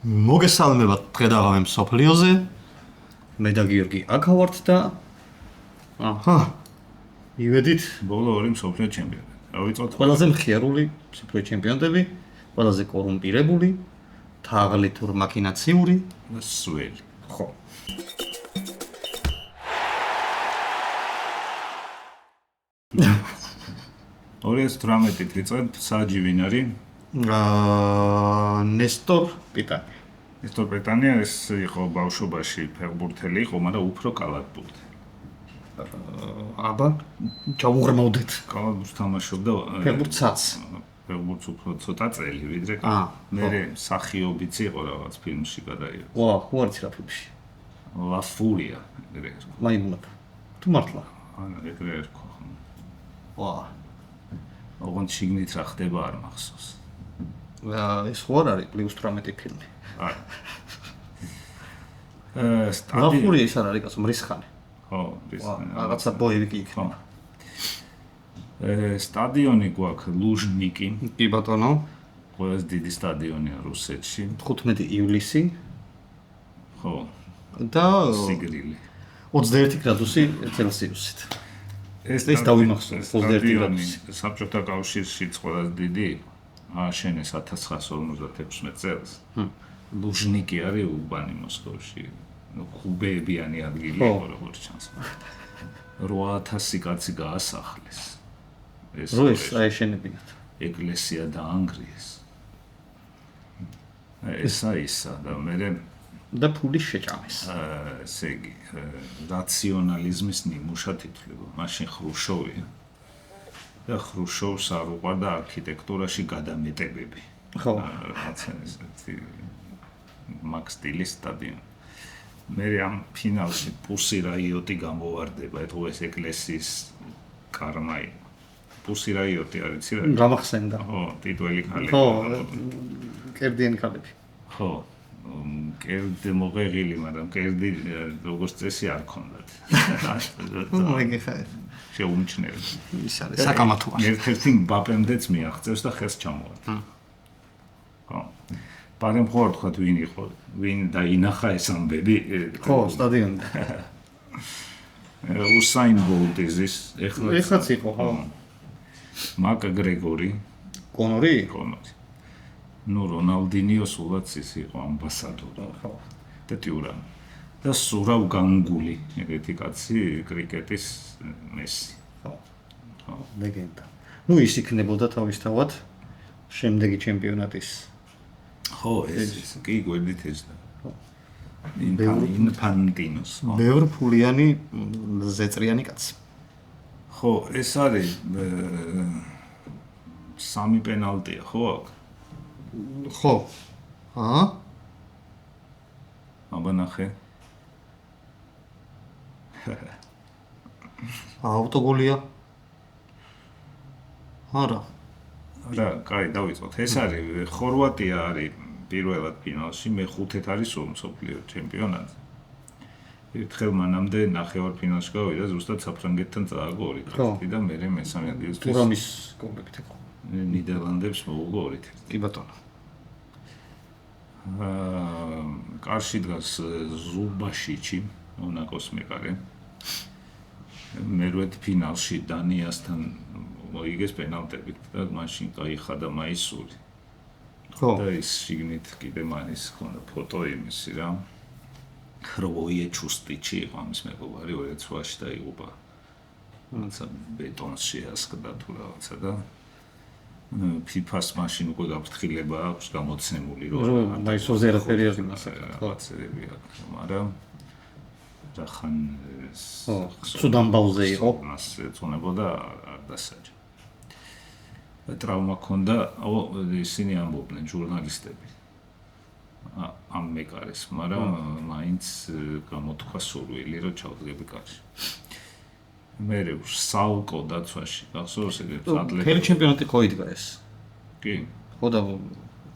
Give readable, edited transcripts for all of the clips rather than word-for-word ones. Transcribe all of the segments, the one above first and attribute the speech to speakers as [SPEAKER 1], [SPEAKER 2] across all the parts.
[SPEAKER 1] მოგესალმებათ დღე-დაღამე მსოფლიოზე. მე და გიორგი აქ ვართ და ივედით
[SPEAKER 2] ბოლო ორი მსოფლიო ჩემპიონი. დავიწყოთ
[SPEAKER 1] ყველაზე მხიარული მსოფლიო ჩემპიონები, ყველაზე კორუმპირებული, თაღლითურ მაქინაციური
[SPEAKER 2] და სველი.
[SPEAKER 1] ხო.
[SPEAKER 2] ორიას 18 წლით საჯი ვინ არის?
[SPEAKER 1] ნესტორ პიტანი.
[SPEAKER 2] ნესტორ პიტანი ეს იყო ბავშვობაში ფეხბურთელი იყო, მაგრამ უფრო კალათბურთი.
[SPEAKER 1] აბა, ჩაუღრმავდეთ.
[SPEAKER 2] კალათბურთს თამაშობდა
[SPEAKER 1] ფეხბურთსაც.
[SPEAKER 2] ფეხბურთს უფრო ცოტა წელი, ვიდრე მე სახიობიც იყო რაღაც ფილმში გადაიღო.
[SPEAKER 1] ვა, ხო არის რა ფილმში.
[SPEAKER 2] ლა ფურია, ეგრე ერქვა.
[SPEAKER 1] მაიმუნად. თუ მართლა.
[SPEAKER 2] ანუ ეგრე ერქვა.
[SPEAKER 1] ვა.
[SPEAKER 2] ოღონდ შიგნით რა ხდება არ მახსოვს.
[SPEAKER 1] ეს ხო არ არის პლუს 18 ფილმი.
[SPEAKER 2] არა.
[SPEAKER 1] სტადიონი ის არ არის კაცო მრისხანე.
[SPEAKER 2] ხო, მრისხანე.
[SPEAKER 1] რაღაცა ბოევიკი იქნება.
[SPEAKER 2] სტადიონი გვაქვს ლუჟნიკი.
[SPEAKER 1] კი ბატონო.
[SPEAKER 2] ყველაზე დიდი სტადიონია რუსეთში.
[SPEAKER 1] 15 ივლისი.
[SPEAKER 2] ხო.
[SPEAKER 1] და
[SPEAKER 2] სიგრილი.
[SPEAKER 1] 21 გრადუსი ცელსიუსით. ეს დავიმახსოვრე 21 გრადუსი.
[SPEAKER 2] საბჭოთა კავშირში ყველაზე დიდი ააშენეს 1956 წელს. ლუჟნიკი არის უბანი მოსკოვში. ხუბეებიანი ადგილი იყო როგორც ჩანს. 8000 კაცი გაასახლეს.
[SPEAKER 1] ეს აეშენებინათ.
[SPEAKER 2] ეკლესია დაანგრიეს. ესა და მე
[SPEAKER 1] და ფული შეჭამეს.
[SPEAKER 2] ესე იგი, რაციონალიზმის ნიმუშად ითვლება. მაშინ ხრუშოვია. და ხრუშოვს არ უყვარდა არქიტექტურაში გადამეტებები.
[SPEAKER 1] ხო.
[SPEAKER 2] რაღაცა ესეთი მაქს სტილის სტადიონი. მე ამ ფინალში პუსი რაიოტი გამოვარდება, ეთქო ეს ეკლესიის კარმაი. პუსი რაიოტი არის რა?
[SPEAKER 1] გამახსენდა.
[SPEAKER 2] ხო, ტიტველი ქალი.
[SPEAKER 1] ხო, კერდიანი ქალები.
[SPEAKER 2] ხო. კერდი მოღეღილი, მაგრამ კერდი როგორც წესი არ ქონდათ.
[SPEAKER 1] მოიგე ხა.
[SPEAKER 2] შეუმჩნევი.
[SPEAKER 1] ის არის საკამათოა.
[SPEAKER 2] ერთ-ერთი მბაპემდეც მიაღწევს და ხელს ჩამოვა. ხო. პარემ ხო არ თქვათ ვინ იყო, ვინ დაინახა ეს ამბები?
[SPEAKER 1] ხო, სტადიონი.
[SPEAKER 2] უსაინ ბოლტიზის
[SPEAKER 1] ეხლაც იყო, ხო.
[SPEAKER 2] მაკ გრეგორი,
[SPEAKER 1] კონორი?
[SPEAKER 2] კონორი. ნუ რონალდინიო სულაც ის იყო ამბასადორი.
[SPEAKER 1] ხო.
[SPEAKER 2] და ტიურან. და სურავ განგული, ეგეთი კაცი კრიკეტის მესი.
[SPEAKER 1] ხო. ხო, ლეგენდა. ნუ ის იქნებოდა თავისთავად შემდეგი ჩემპიონატის.
[SPEAKER 2] ხო, ეს კი გვერდით ეს და. ხო. ინფანტინოს.
[SPEAKER 1] ბევრ ფულიანი ზეწრიანი კაცი.
[SPEAKER 2] ხო, ეს არის სამი პენალტია, ხო აქ?
[SPEAKER 1] ხო.
[SPEAKER 2] აბა ნახე.
[SPEAKER 1] ავტოგოლია. არა.
[SPEAKER 2] რა, კაი, დავიწყოთ. ეს არის ხორვატია არის პირველად ფინალში, მეხუთედ არის მსოფლიო ჩემპიონატი. ერთხელ მანამდე ნახევარფინალში გავიდა, ზუსტად საფრანგეთთან წააგო 2-1 და მე მესამე ადგილისთვის
[SPEAKER 1] ტურამის გოლებით იყო.
[SPEAKER 2] ნიდერლანდებს მოუგო 2-1.
[SPEAKER 1] კი ბატონო.
[SPEAKER 2] კარში დგას ზუბაშიჩი, მონაკოს მეკარე. მერვედ ფინალში დანიასთან მოიგეს პენალტებით და მაშინ გაიხადა მაისური.
[SPEAKER 1] ხო.
[SPEAKER 2] და ის შიგნით კიდე მაინც ქონდა ფოტო იმისი რა. ხროვოიე ჩუსტიჩი იყო ამის მეგობარი 2008-ში დაიღუპა. რაღაცა ბეტონს შეასხდა თუ რაღაცა და FIFA-ს მაშინ უკვე გაფრთხილება აქვს გამოცემული
[SPEAKER 1] რომ მაისურზე არაფერი არ იმას
[SPEAKER 2] რაღაცები აქვს, მაგრამ რახან
[SPEAKER 1] სუდამბაუზე იყო.
[SPEAKER 2] მას ეწონებოდა არ დასაჯა. ტრავმა ჰქონდა, ისინი ამბობდნენ ჟურნალისტები. ამ მეკარეს, მაგრამ მაინც გამოთქვა სურვილი, რომ ჩავდგები კარში. მე საუკო დაცვაში, გახსოვს ეგრეთ ატლეტიკო.
[SPEAKER 1] ფერი ჩემპიონატი ხო იდგა ეს?
[SPEAKER 2] კი.
[SPEAKER 1] ხო და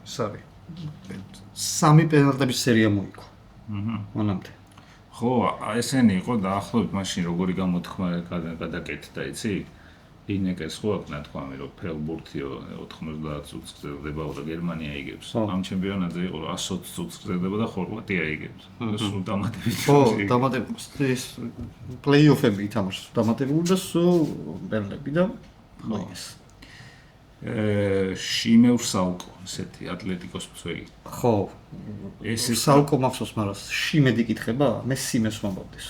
[SPEAKER 1] სარი. სამი პენალტების სერია მოიგო. მანამდე.
[SPEAKER 2] ხო, ესენი იყო დაახლოებით მაშინ როგორი გამოთქმა გადაკეთდა, იცი? ინეკეს ხო აქვს ნათქვამი რომ ფეხბურთიო 90 წუთს გრძელდება და გერმანია იგებს. ამ ჩემპიონატზე იყო 120 წუთს გრძელდება და ხორვატია იგებს. სულ დამატებით.
[SPEAKER 1] ხო, დამატებული ეს პლეი-ოფები ითამაშეს, დამატებული და სულ ბერლები და ხო ეს.
[SPEAKER 2] შიმევ სალკო, ესეთი ატლეტიკოს მცველი.
[SPEAKER 1] ხო. ეს სალკო მახსოვს, მაგრამ შიმედი კითხება, მე სიმეს ვამბობდეს.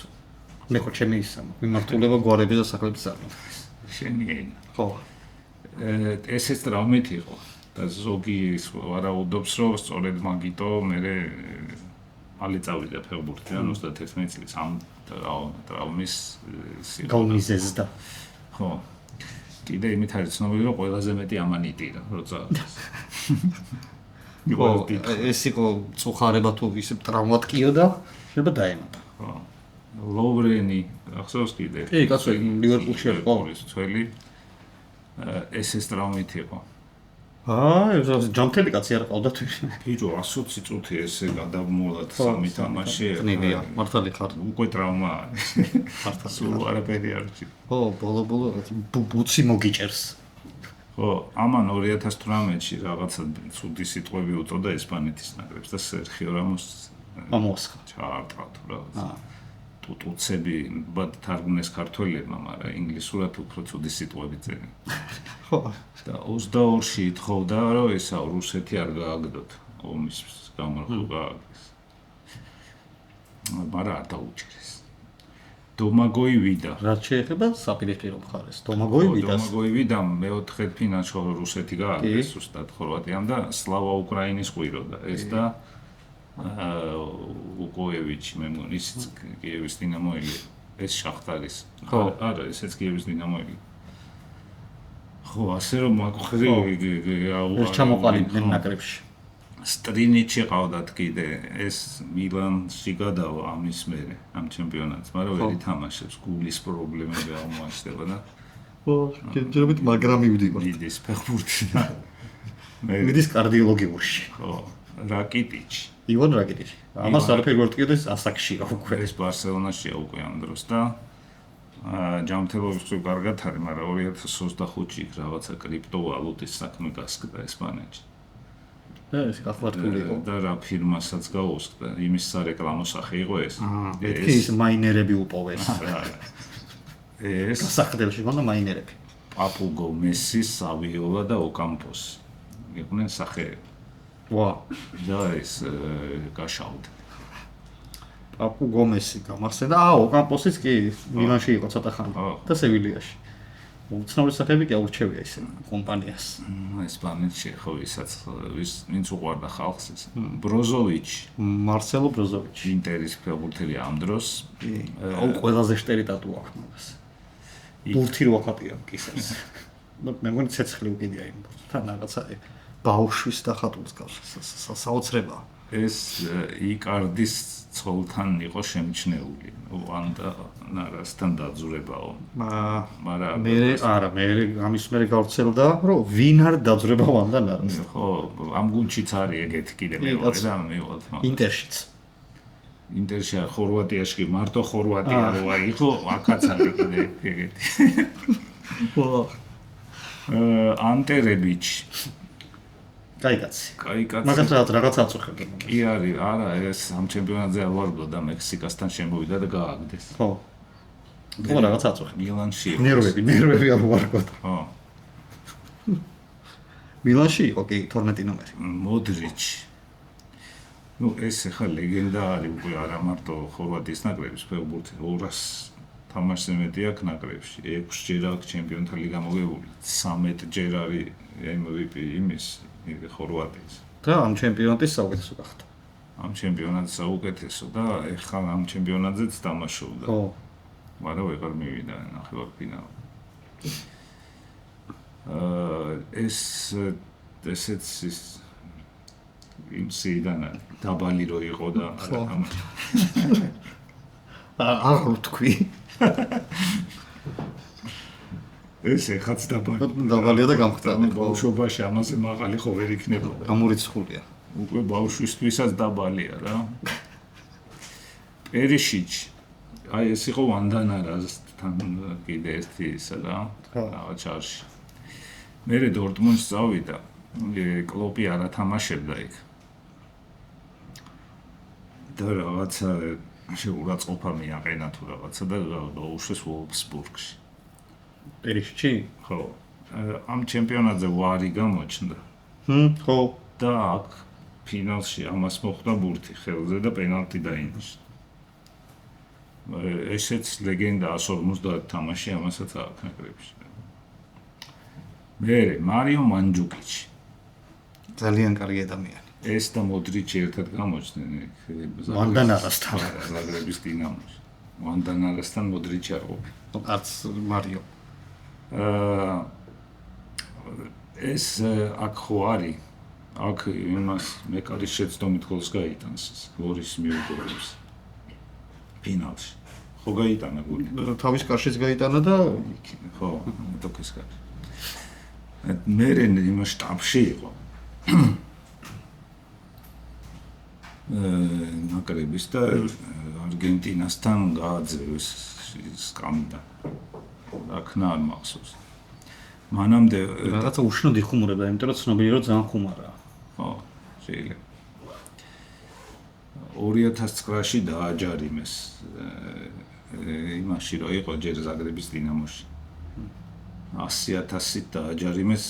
[SPEAKER 1] მე ხო ჩემი ისამა, მიმართულება გვარების და სახლების წარმოქმნის.
[SPEAKER 2] შენი ენა.
[SPEAKER 1] ხო.
[SPEAKER 2] ესეც ტრაუმით იყო და ზოგი ვარაუდობს რომ სწორედ მაგიტო მე მალე წავიდა ფეხბურთიდან 31 წლის ამ ტრაუმის
[SPEAKER 1] გაუმიზეზდა.
[SPEAKER 2] ხო. კიდე იმით არის ცნობილი რომ ყველაზე მეტი ამანი იტირა როცა
[SPEAKER 1] ეს იყო წუხარება თუ ისე ტრაუმატკიო და შეიძლება დაემატა.
[SPEAKER 2] ხო. ლოვრენი ახსოვს კიდე?
[SPEAKER 1] კი, კაცო, ლივერპულში იყო
[SPEAKER 2] ცველი. ეს ტრაუმით იყო.
[SPEAKER 1] ეს ჯანმრთელი კაცი არ ყავდა თუ.
[SPEAKER 2] ბიჭო 120 წუთი ესე გადამულად სამი თამაში.
[SPEAKER 1] ნებია, მართალი ხარ.
[SPEAKER 2] უკვე ტრაუმა არის. სულ არაფერი არ ჭირდება.
[SPEAKER 1] ხო, ბოლო ბუცი მოგიჭერს.
[SPEAKER 2] ხო, ამან 2018-ში რაღაცა ცუდი სიტყვები უწოდა ესპანეთის ნაკრებს და სერხიო რამოს
[SPEAKER 1] ამოსხა.
[SPEAKER 2] ჩაარტყა თუ რაღაცა. ტუტუცები ბად თარგმნეს ქართველებმა, მაგრამ ინგლისურად უფრო ცუდი სიტყვები წერენ.
[SPEAKER 1] ხო.
[SPEAKER 2] და 22-ში ითხოვდა, რომ ესა რუსეთი არ გააგდოთ ომის გამო გააგდეს. მაგრამ არ დაუჭირეს. დომაგოი ვიდა.
[SPEAKER 1] რაც შეეხება საპირისპირო მხარეს. დომაგოი ვიდას.
[SPEAKER 2] დომაგოი ვიდამ მეოთხე ფინალში რუსეთი გააგდეს უსტად ხორვატიამ და სლავა უკრაინის ყვიროდა. ეს და უკოევიჩი მე მგონი ისიც კიევის დინამოელი ეს შახტარის არა ესეც კიევის დინამოელი ხო ასე რომ მაგხრი
[SPEAKER 1] ეს ჩამოყალიბდნენ ნაკრებში
[SPEAKER 2] სტრინიჩი ყავდათ კიდე ეს მილანში გადავა ამის მერე ამ ჩემპიონატს მაგრამ ვერ ითამაშებს გულის პრობლემები აღმოაჩნდება და
[SPEAKER 1] ხო ჯერჯერობით მაგრამ მივდივარ
[SPEAKER 2] მიდის ფეხბურთიდან
[SPEAKER 1] მიდის კარდიოლოგიურში
[SPEAKER 2] ხო რაკიტიჩი
[SPEAKER 1] ივან რაკიტიჩი. ამას არაფერი ვერ ტკიდეს ასაკშია უკვე.
[SPEAKER 2] ეს ბარსელონაშია უკვე ამ დროს და ჯანმრთელობის თუ კარგად არის, მაგრამ 2025-ში იქ რაღაცა კრიპტოვალუტის საქმე გასკდა ესპანეთში.
[SPEAKER 1] ეს გახლართული იყო.
[SPEAKER 2] და რა ფირმასაც გაუსკდა, იმის სარეკლამო სახე იყო ეს.
[SPEAKER 1] ეს მაინერები უპოვეს.
[SPEAKER 2] ეს
[SPEAKER 1] სასახლეში გონდა მაინერები.
[SPEAKER 2] პაპუგო მესის, სავიოლა და ოკამპოსი. იყვნენ სახეები.
[SPEAKER 1] ვა,
[SPEAKER 2] და ეს გაშავდა.
[SPEAKER 1] პაპუ გომესი გამახსენდა. ოკამპოსიც კი მილანში იყო ცოტა ხანი და სევილიაში. უცნაური სახეები კი აურჩევია ისე კომპანიას.
[SPEAKER 2] ესპანეთში ხო ვისაც ვინც უყვარდა ხალხს ეს. ბროზოვიჩი,
[SPEAKER 1] მარსელო ბროზოვიჩი.
[SPEAKER 2] ინტერის ფეხბურთელი ამ დროს.
[SPEAKER 1] ყველაზე შტერი ტატუ აქვს მაგას. ბურთი რო ახატია კისერს. მე მგონი ცეცხლი უკიდია იმ თან რაღაცა ბაუშვის და ხატულს გავს საოცრება.
[SPEAKER 2] ეს იკარდის ცოლთან იყო შემჩნეული. ვანდა ნარასთან დაძვრებაო. მაგრამ
[SPEAKER 1] მე ამის მერე გავრცელდა, რომ ვინ არ დაძვრება ვანდა ნარას.
[SPEAKER 2] ხო, ამ გუნდშიც არის ეგეთი კიდე მეორე და მივიღოთ მაგას.
[SPEAKER 1] ინტერშიც.
[SPEAKER 2] ინტერში ხორვატიაში კი მარტო ხორვატია როა იყო, აქაც არის კიდე ეგეთი.
[SPEAKER 1] ხო.
[SPEAKER 2] ანტერებიჩი
[SPEAKER 1] კაი კაცი.
[SPEAKER 2] კაი კაცი.
[SPEAKER 1] მაგას რაღაც აწუხებდა.
[SPEAKER 2] კი არის, არა, ეს ამ ჩემპიონატზე ავარბლოდა მექსიკასთან შემოვიდა და გააგდეს.
[SPEAKER 1] ხო. ხო, რაღაც აწუხებდა.
[SPEAKER 2] მილანში.
[SPEAKER 1] ნერვები ავარბლოდა.
[SPEAKER 2] ხო.
[SPEAKER 1] მილანში იყო კი 12 ნომერი.
[SPEAKER 2] მოდრიჩი. ნუ ეს ხა ლეგენდა არის უკვე არა მარტო ხორვატიის ნაკრების ფეხბურთი 200 თამაშზე მეტი აქვს ნაკრებში. 6 ჯერ აქვს ჩემპიონთა ლიგა მოგებული. 13 ჯერ არის MVP იმის ხორვატიის.
[SPEAKER 1] და ამ ჩემპიონატის საუკეთესო გახდა.
[SPEAKER 2] ამ ჩემპიონატის საუკეთესო და ეხლა ამ ჩემპიონატზეც თამაშობდა.
[SPEAKER 1] ხო.
[SPEAKER 2] მაგრამ ვეღარ მივიდა ნახევარფინალში. ესეც იმ სიდან დაბალი რო იყო და
[SPEAKER 1] აღარ ვთქვი.
[SPEAKER 2] ეს ეხაც
[SPEAKER 1] დაბალია და გამხდარა.
[SPEAKER 2] ბავშვობაში ამაზე მაღალი ხო ვერ იქნება.
[SPEAKER 1] გამორიცხულია.
[SPEAKER 2] უკვე ბავშვისთვისაც დაბალია რა. პერიშიჩი. აი ეს იყო ვანდანარას თან კიდე ერთი ისა რა ჩარში. მე დორტმუნდს წავიდა. კლოპი არ ათამაშებდა იქ. და რაღაცა შეურაცხყოფა მიაყენა თუ რაღაცა და გაუშვეს ვოლფსბურგში.
[SPEAKER 1] პერიშჩი?
[SPEAKER 2] ხო. ამ ჩემპიონატზე ვარი გამოჩნდა.
[SPEAKER 1] ხო.
[SPEAKER 2] და აქ ფინალში ამას მოხდა ბურთი ხელზე და პენალტი დაინიშნა. ესეც ლეგენდა 150 თამაში ამასაც აქვს ნაკრებში. მე მარიო მანჯუკიჩი.
[SPEAKER 1] ძალიან კარგი ადამიანი.
[SPEAKER 2] ეს და მოდრიჩი ერთად გამოჩნდნენ
[SPEAKER 1] ვანდანარასთან.
[SPEAKER 2] ზაგრების დინამოში. ვანდანარასთან მოდრიჩი არ ყოფილა.
[SPEAKER 1] არც მარიო.
[SPEAKER 2] ეს აქ ხო არის. აქ იმას მეკარის შეცდომით გოლს გაიტანს ლორის მიუგორებს. ფინალში. ხო გაიტანა გოლი.
[SPEAKER 1] თავის კარშიც გაიტანა და
[SPEAKER 2] ხო, მეტოქის კარში. მე იმ შტაბში იყო. ნაკრების და არგენტინასთან გააძევეს სკამდა. აქნა არ მახსოვს. მანამდე
[SPEAKER 1] რაღაცა უშნოდ იხუმურებდა, იმიტომ რომ ცნობილი რომ ძალიან ხუმარაა.
[SPEAKER 2] ხო, შეიძლება. 2009-ში დააჯარიმეს იმაში რომ იყო ჯერ ზაგრების დინამოში. 100,000-ით დააჯარიმეს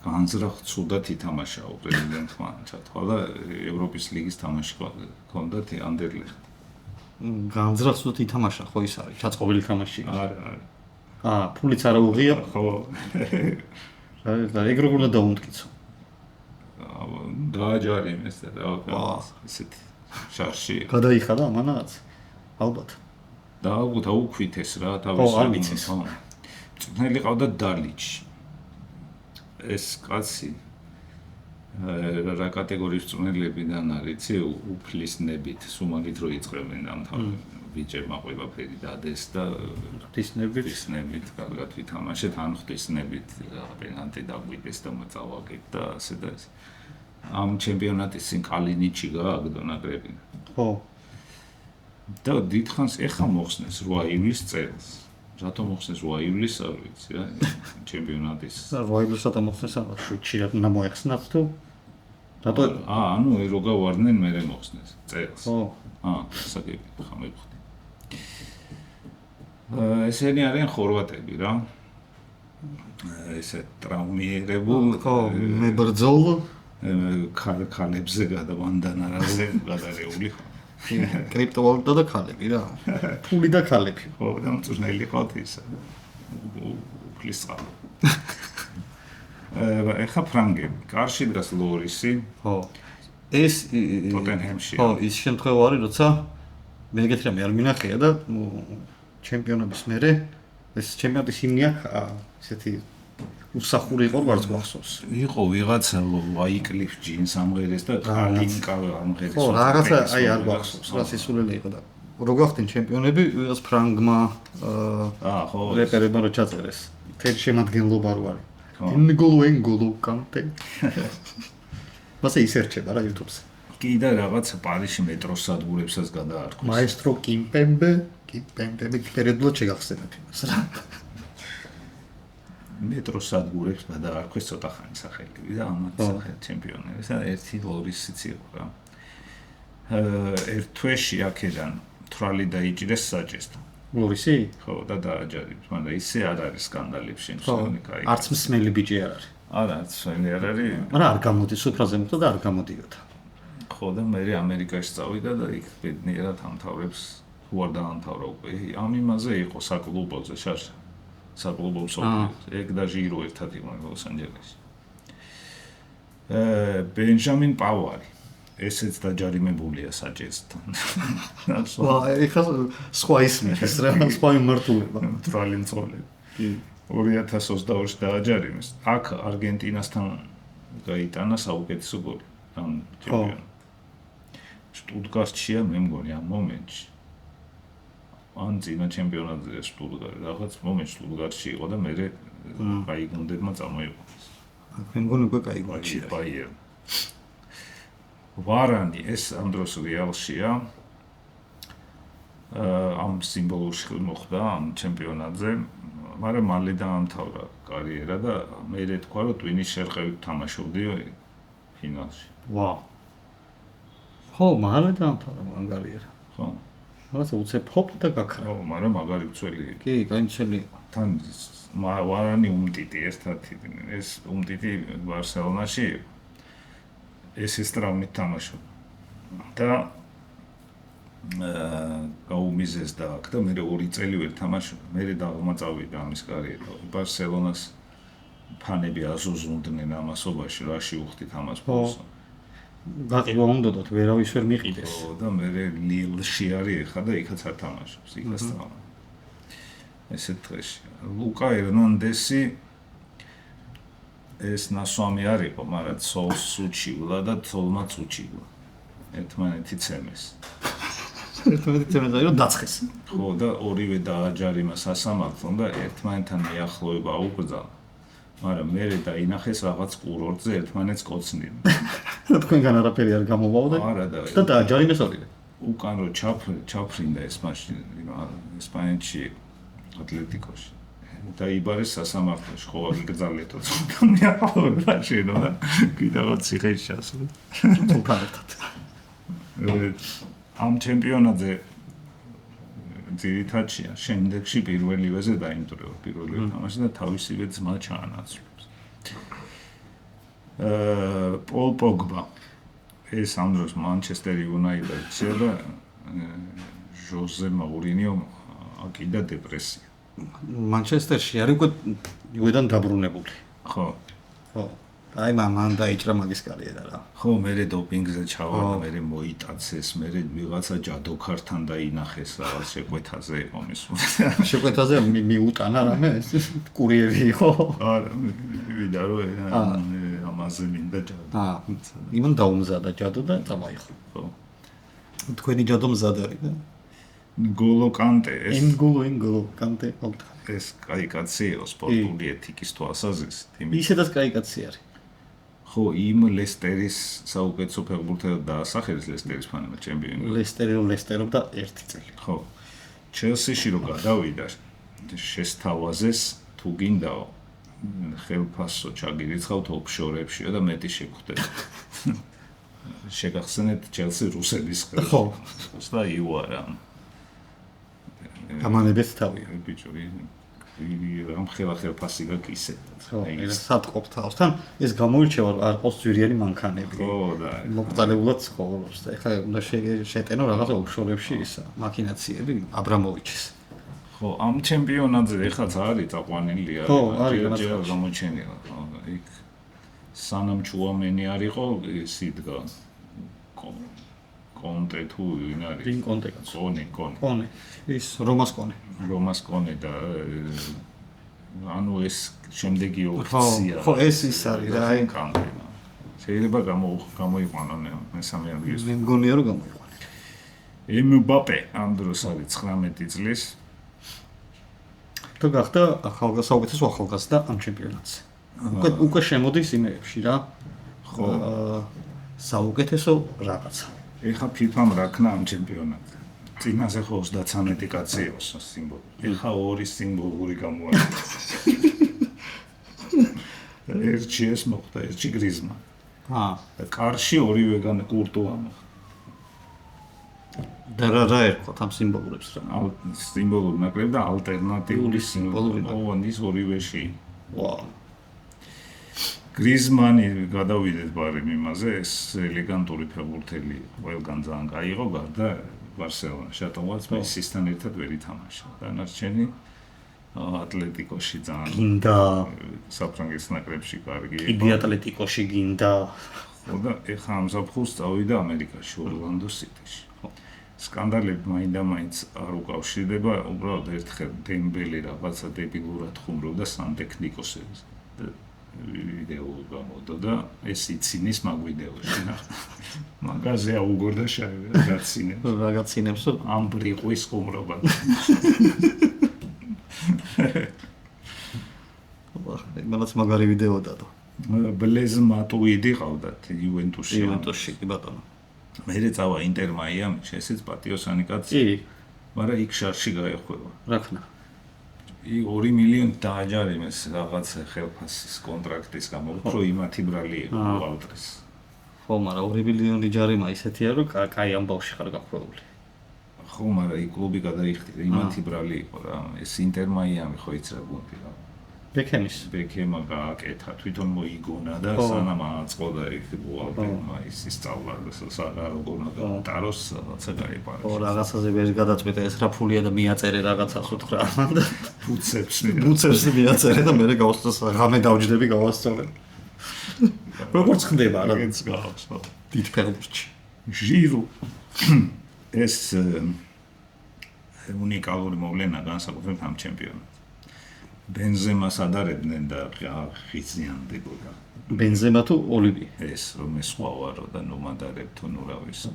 [SPEAKER 2] განზრახ ცუდად ითამაშა პრეზიდენტმა ჩათვალა და ევროპის ლიგის თამაში ჰქონდა ანდერლეხტ.
[SPEAKER 1] განზრახ ცუდად ითამაშა ხო ის არის, ჩაწყობილი თამაში.
[SPEAKER 2] არა.
[SPEAKER 1] ფულიც არა უღია.
[SPEAKER 2] ხო.
[SPEAKER 1] და ეგ როგორ უნდა დაუმტკიცო?
[SPEAKER 2] დააჯარიმეს და ესეთი შარში.
[SPEAKER 1] გადაიხადა ამანაც? ალბათ.
[SPEAKER 2] დაუქვითეს რა თავის.
[SPEAKER 1] ხო, არ ვიცის.
[SPEAKER 2] წვნელი ყავდა დალიჩი. ეს კაცი რა კატეგორიის წვნელებიდან არის, უფლისნებით, სუმაგით რო იწყებენ ამ ბიჭებმა ყველაფერი დადეს და ღვთისნებით კარგად ვითამაშეთ, ან ღვთისნებით პენალტი დაგვიდეს და მოწავაგეთ და ასე და ეს. ამ ჩემპიონატის წინ კალინიჩი გააგდო ნაკრებიდან.
[SPEAKER 1] ხო.
[SPEAKER 2] და დიდხანს ეხა მოხსნეს 8 ივლისს წელს. რატომ მოხსნეს 8 ივლისს არ ვიცი რა ჩემპიონატის.
[SPEAKER 1] 8 ივლისს რატომ მოხსნეს ახლა შუჩი უნდა მოეხსნათ თუ? რატო?
[SPEAKER 2] ანუ რო გავარდნენ მე მოხსნეს წელს.
[SPEAKER 1] ხო.
[SPEAKER 2] საკები ხა მივხვდი. ესენი არიან ხორვატები რა. ესე ტრაუმირებულ
[SPEAKER 1] ხო, მებრძოლ
[SPEAKER 2] ქალებზე გადავანდანარაზე გადარეული ხო.
[SPEAKER 1] კრიპტოვალუტა და ქალები რა. ფული და ქალები.
[SPEAKER 2] ხო, და მწვრთნელი ყავთ ისა. უფლის წყალი. ეხა ფრანგები. კარში დგას ლორისი.
[SPEAKER 1] ხო. ეს
[SPEAKER 2] ტოტენჰემში.
[SPEAKER 1] ხო, ის შემთხვევა არის, როცა მე ეგეთი რამე არ მინახია და ჩემპიონობის მერე ეს ჩემპიონატის ჰიმნი აქვს ესეთი უსახური იყო ვარც გახსოვს.
[SPEAKER 2] იყო ვიღაცა ვაიკლიფ ჯინს ამღერეს და კალინკა ამღერეს.
[SPEAKER 1] ხო, რაღაცა აი არ გახსოვს, რა სისულელი იყო და რო გახდნენ ჩემპიონები, ვიღაც ფრანგმა
[SPEAKER 2] ხო,
[SPEAKER 1] რეპერებმა რო ჩაწერეს. თელ შემადგენლობა რო არის. ენგოლო კანტე. მასე ისერჩება რა YouTube-ზე.
[SPEAKER 2] კი და რაღაცა პარიზში მეტროს სადგურებსაც გადაარქვეს.
[SPEAKER 1] მაესტრო კიმპემბე პერიოდულად შეგახსენებ იმას რა.
[SPEAKER 2] მეტროს სადგურებს გადაარქვეს ცოტა ხანი სახელები და ამათ სახელ ჩემპიონები და ერთი ლორისიც იყო რა. ერთ თვეში აქედან თვალი დაიჭირეს საჭესთან.
[SPEAKER 1] ლორისი?
[SPEAKER 2] ხო, და დააჯარიმეს, მაგრამ ისე არ არის სკანდალებში მსვენი კაი.
[SPEAKER 1] არც მსმელი ბიჭი არ არის.
[SPEAKER 2] არა, მსმელი არ არის.
[SPEAKER 1] მაგრამ არ გამოდის, სუფრაზე მოხდა და არ გამოდიოდა.
[SPEAKER 2] ხო, და მე ამერიკაში წავიდა და იქ ბედნიერად ამთავრებს თუ არ დაამთავრა უკვე. ამ იმაზე იყო საკლუბოზე შარშა. საკლუბო მსოფლიოს. ეგ და ჟირო ერთად იყვნენ ლოს-ანჯელესში. ბენჟამინ პავარი. ესეც დაჯარიმებულია საჭესთან.
[SPEAKER 1] ეხლა სხვა ისმის რა, სხვა მიმართულება.
[SPEAKER 2] თვალი მწოლები. 2022-ში დააჯარიმეს. აქ არგენტინასთან გაიტანა საუკეთესო გოლი. ამ ჩემპიონატში. შტუტგარტშია მე მგონი ამ მომენტში. ან წინა ჩემპიონატზე შტუტგარტი რაღაც მომენტში შტუტგარტში იყო და მე კაი გუნდებმა წამოიყვანეს.
[SPEAKER 1] მე მგონი უკვე კაი გუნდია.
[SPEAKER 2] ბაიერნი. ვარანი ეს ამ დროს რეალშია. ამ სიმბოლურში მოხდა ამ ჩემპიონატზე, მაგრამ მალე დაამთავრა კარიერა და მე თქვა რომ ტვინის შერყევით თამაშობდი ფინალში.
[SPEAKER 1] ვაუ. ხო, მალე დაამთავრა მან კარიერა.
[SPEAKER 2] ხო.
[SPEAKER 1] რაღაცა უცებ ჰოპ და გაქრა.
[SPEAKER 2] ხო, მაგრამ მაგარი მცველი.
[SPEAKER 1] კი, კაი მცველი.
[SPEAKER 2] თან ვარანი უმტიტი ერთად ეს უმტიტი ბარსელონაში ეს სტრავნით თამაშობდა. და გაუმიზეს და აქ და მე 2 წელი ვერ თამაშობდა. მე დაღმაწავიდა ამის კარიერა. ბარსელონას ფანები აზუზუნდნენ ამასობაში, რაში უხდით ამას ბოლოს.
[SPEAKER 1] გაყიდვა უნდათ, ვერავის ვერ მიყიდეს.
[SPEAKER 2] ხო, და მე ლილში არის ახლა და იქაც არ თამაშობს, იქაც თამაშობს. ესეთ დღეში. ლუკა ერნანდესი ეს ნასვამი არისო, მაგრამ ცოლს უჩივლა და ცოლმაც უჩივლა. ერთმანეთი ცემეს.
[SPEAKER 1] ერთმანეთი ცემეს რომ დაცხეს.
[SPEAKER 2] ხო, და ორივე დააჯარიმა სასამართლომ და ერთმანეთთან მიახლოება აუკრძალა. მაგრამ მე დაინახეს რაღაც კურორტზე ერთმანეთს კოცნიან.
[SPEAKER 1] თქვენგან არაფერი არ გამოვაოდა?
[SPEAKER 2] არა და
[SPEAKER 1] დააჯარიმეს ორივე.
[SPEAKER 2] უკან რო ჩაფრინდა ეს მაშინ ესპანეთში ატლეტიკოში. დაიბარეს სასამართლოში, ხო აგიგზავნეთო ცოტა მიახლოებაში რა და კიდევ ციხეში ჩასული.
[SPEAKER 1] თულთან ერთად.
[SPEAKER 2] ამ ჩემპიონატზე ძირითადია შემდეგში პირველივეზე დაიმტვრევა პირველივე თამაში და თავისივე ძმა ჩაანაცვლებს. პოლ პოგბა ეს ამ დროს მანჩესტერ იუნაიტედში და ჟოზე მაურინიო აკიდა დეპრესია.
[SPEAKER 1] მანჩესტერში არის უკვე იუიდან დაბრუნებული.
[SPEAKER 2] ხო.
[SPEAKER 1] ხო. აი მან დაიჭრა მაგის კარიერა რა.
[SPEAKER 2] ხო, მე დოპინგზე ჩავარდა, მე მოიტაცეს, მე ვიღაცა ჯადოქართან დაინახეს რაღაც შეკვეთაზე იყო მისული.
[SPEAKER 1] შეკვეთაზე მიუტანა რამე ეს კურიერი იყო.
[SPEAKER 2] არა, ვიდა რომ ამაზე მინდა ჯადო.
[SPEAKER 1] იმან დაუმზადა ჯადო და წამოიღო.
[SPEAKER 2] ხო.
[SPEAKER 1] თქვენი ჯადო მზად არის და
[SPEAKER 2] გოლო კანტე ეს
[SPEAKER 1] ინგოლო კანტე
[SPEAKER 2] ეს კაი კაცია სპორტული ეთიკის თვალსაზრისით.
[SPEAKER 1] ისედაც კაი კაცი არის.
[SPEAKER 2] ხო, იმ ლესტერის საუკეთესო ფეხბურთელად დაასახელეს ლესტერის ფანმა ჩემპიონი.
[SPEAKER 1] ლესტერობდა 1 წელი.
[SPEAKER 2] ხო. ჩელსიში რო გადავიდა, შესთავაზეს თუ გინდაო ხელფასო ჩაგირიცხავთ ოფშორებშიო და მეტი შეგხვდეთ. შეგახსენეთ ჩელსი რუსების ხელში.
[SPEAKER 1] ხო.
[SPEAKER 2] და იუარა.
[SPEAKER 1] გამანებეთ თავი.
[SPEAKER 2] ბიჭო, ამ ხელფასი გაკისეთ.
[SPEAKER 1] ხო, ეს სატყობ თავსთან ეს გამოირჩევა არ ყავს ძვირიანი მანქანები.
[SPEAKER 2] ხო, და
[SPEAKER 1] მოკრძალებულად ცხოვრობს და ეხლა უნდა შეტენო რაღაც ოფშორებში ისა მაქინაციები აბრამოვიჩის.
[SPEAKER 2] ხო, ამ ჩემპიონატზე ეხაც არის წაყვანილი
[SPEAKER 1] ხო, არის
[SPEAKER 2] ჯერ გამოჩენილი. ხო, იქ სანამ ჩუამენი არისო, ის იდგა კონტე თუ ვინ არის?
[SPEAKER 1] ვინ კონტე? კონე. ის რომას კონე და ანუ ეს შემდეგი ოფიცია.
[SPEAKER 2] ხო,
[SPEAKER 1] ეს ის არის რა, აი
[SPEAKER 2] კანტენა. შეიძლება გამოიყვანონ მესამე ადგილს.
[SPEAKER 1] მე მგონია რომ გამოიყვანე.
[SPEAKER 2] ემბაპე ამ დროს არის 19 წლის.
[SPEAKER 1] და გახდა საუკეთესო ახალგაზრდა ამ ჩემპიონატზე. უკვე შემოდის იმეებში რა.
[SPEAKER 2] ხო.
[SPEAKER 1] საუკეთესო რაღაცა.
[SPEAKER 2] ეხა FIFA-მ რაქნა ამ ჩემპიონატზე. წინაზე ხო 33 კაცი იყო სიმბოლო. ეხა 2 სიმბოლური გამოაჩინა. ერთში ეს მოხდა, ერთში გრიზმან. და კარში ორივეგან კურტუა მოხდა.
[SPEAKER 1] და რა ერქვა ამ სიმბოლურებს რა?
[SPEAKER 2] სიმბოლური ნაკლები და ალტერნატიული სიმბოლური. ის ორივეში.
[SPEAKER 1] ვაუ.
[SPEAKER 2] გრიზმანი გადავიდეთ ბარემ იმაზე, ეს ელეგანტური ფეხბურთელი ყველგან ძალიან გაიღო გარდა ბარსელონაში, რატომაც მესისთან ერთად ვერ ითამაშა. დანარჩენი ატლეტიკოში ძალიან
[SPEAKER 1] გინდა
[SPEAKER 2] საფრანგეთის ნაკრებში კარგი.
[SPEAKER 1] იგი ატლეტიკოში გინდა.
[SPEAKER 2] ხო და ეხა ამ ზაფხულს წავიდა ამერიკაში, ორლანდო სიტიში. სკანდალები მაინდა-მაინც არ უკავშირდება, უბრალოდ ერთხელ დემბელი რაღაცა დებილურად ხუმრობდა სანტექნიკოსებს. ვიდეო გამოდო და ეს იცინის მაგ ვიდეოში რა. მაგაზე აუგორდა შეგაცინებს.
[SPEAKER 1] რაღაცინებს
[SPEAKER 2] ამ ბრიყვის ხუმრობა.
[SPEAKER 1] მანაც მაგარი ვიდეო დადო.
[SPEAKER 2] ბლეზ მატუიდი ყავდათ იუვენტუსში.
[SPEAKER 1] კი ბატონო.
[SPEAKER 2] მე წავა ინტერ მაიამიში, ესეც პატიოსანი კაცი.
[SPEAKER 1] კი.
[SPEAKER 2] მაგრამ იქ შარში გაეხვევა.
[SPEAKER 1] რა ქნა?
[SPEAKER 2] 2 მილიონი დააჯარიმეს რაღაც ხელფასის კონტრაქტის გამო, უფრო იმათი ბრალი იყო ვალტრის.
[SPEAKER 1] ხო, მაგრამ 2 მილიონი ჯარიმა ისეთია, რომ კაი ამბავში ხარ გახვეული.
[SPEAKER 2] ხო, მაგრამ იქ კლუბი გადაიხდიდა, იმათი ბრალი იყო რა. ეს ინტერ მაიამი ხო იცი რა გუნდი რა. ბეკემა გააკეთა, თვითონ მოიგონა და სანამ აწყოდა იქ ბუალტერმა ის ისწავლა და საგა როგორ უნდა ტაროს რაღაცა გაიპარა.
[SPEAKER 1] ხო, რაღაცაზე ვერ გადაწყვიტა ეს რა ფულია და მიაწერე რაღაცას უთხრა და ბუცებს მიაწერე და მე გავასწორე ღამე დავჯდები გავასწორე. როგორც ხდება რა
[SPEAKER 2] ეს გავს.
[SPEAKER 1] დიდ ფეხბურთში.
[SPEAKER 2] ჟირო ეს უნიკალური მოვლენა განსაკუთრებით ამ ჩემპიონატს. ბენზემას ადარებდნენ და ხიზიანდებოდა.
[SPEAKER 1] ბენზემა თუ ოლივი?
[SPEAKER 2] ეს რომ ეს ყვავარო და ნუ მადარებ თუ ნუ რა ვიცი.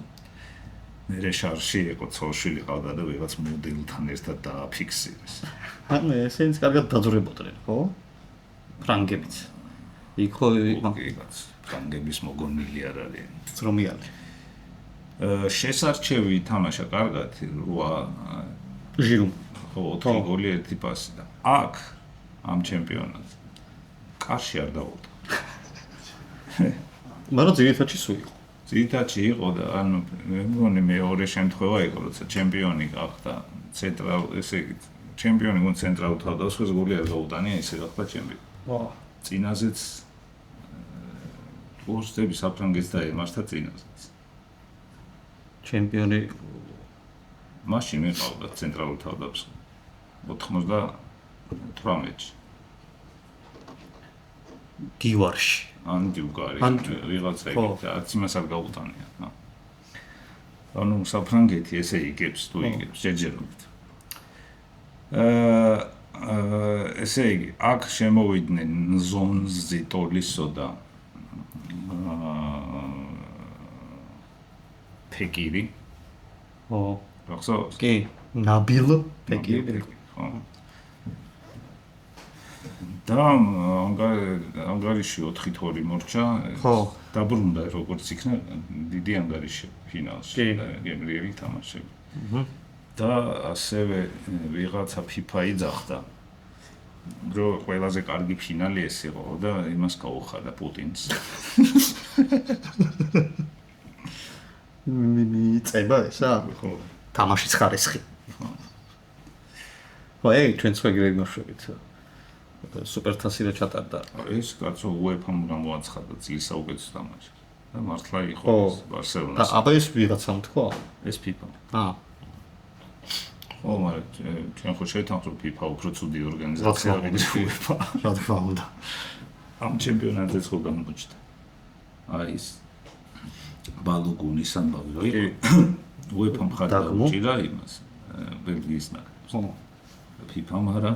[SPEAKER 2] მე შარში იყო ცოლშვილი ყავდა და ვიღაც მოდელთან ერთად დააფიქსირეს.
[SPEAKER 1] ანუ ესენიც კარგად დაძვრებოდნენ, ხო? ფრანგებიც. იქ ხო
[SPEAKER 2] ვიღაც ფრანგების მოგონილი არ არის.
[SPEAKER 1] ძრომიალი.
[SPEAKER 2] შესარჩევი თამაშა კარგად 8
[SPEAKER 1] ჟირუმ.
[SPEAKER 2] ხო, 4 გოლი 1 პასი და აქ ამ ჩემპიონატს კარში არ დავუდა.
[SPEAKER 1] მაგრამ ძირითადში სულ იყო.
[SPEAKER 2] ძირითადში იყო და ანუ მე მგონი მეორე შემთხვევა იყო, როცა ჩემპიონი გახდა ცენტრალ, ესე იგი ჩემპიონი გუნდ ცენტრალ თავდასხმას გოლი არ გაუტანია, ისე გახდა ჩემპიონი.
[SPEAKER 1] ვა.
[SPEAKER 2] წინაზეც ორსტები საფრანგეთს დაემართა წინაზეც.
[SPEAKER 1] ჩემპიონი
[SPEAKER 2] მაშინ მეყავდა ცენტრალურ თავდასხმას 98-ში.
[SPEAKER 1] გივარში.
[SPEAKER 2] ან გივგარი ვიღაცა იგი არც იმას არ გაუტანია. ანუ საფრანგეთი ესე იგებს თუ იგებს ჯერჯერობით. ესე იგი აქ შემოვიდნენ ზონზი ტოლისო და ფეკირი.
[SPEAKER 1] ხო.
[SPEAKER 2] გახსოვს?
[SPEAKER 1] კი, ნაბილ ფეკირი.
[SPEAKER 2] ხო. და ანგარიში 4-2 მორჩა.
[SPEAKER 1] ხო.
[SPEAKER 2] დაბრუნდა როგორც იქნა დიდი ანგარიში ფინალში და გემრიელი თამაშები. და ასევე ვიღაცა FIFA იძახდა რომ ყველაზე კარგი ფინალი ეს იყო და იმას გაუხარდა პუტინს.
[SPEAKER 1] მიწება ესა?
[SPEAKER 2] ხო.
[SPEAKER 1] თამაშის ხარისხი. ხო, ჩვენ სხვაგირად მოშვებით. სუპერთასი რა ჩატარდა.
[SPEAKER 2] ეს კაცო UEFA-მ გამოაცხადა წლის საუკეთესო თამაში. და მართლა იყო ბარსელონას.
[SPEAKER 1] და აბა ეს ვიღაცამ თქვა?
[SPEAKER 2] ეს FIFA. ხო, მაგრამ ჩვენ ხო შევთანხმდით FIFA უფრო ცუდი ორგანიზაცია ვიდრე UEFA.
[SPEAKER 1] რა თქმა უნდა.
[SPEAKER 2] ამ ჩემპიონატზეც ხო გამოჩნდა. აი ეს ბალუგუნის ამბავი რო იყო. UEFA-მ ხარ დაუჭირა იმას ბელგიის ნაკრებს.
[SPEAKER 1] ხო.
[SPEAKER 2] FIFA-მ არა.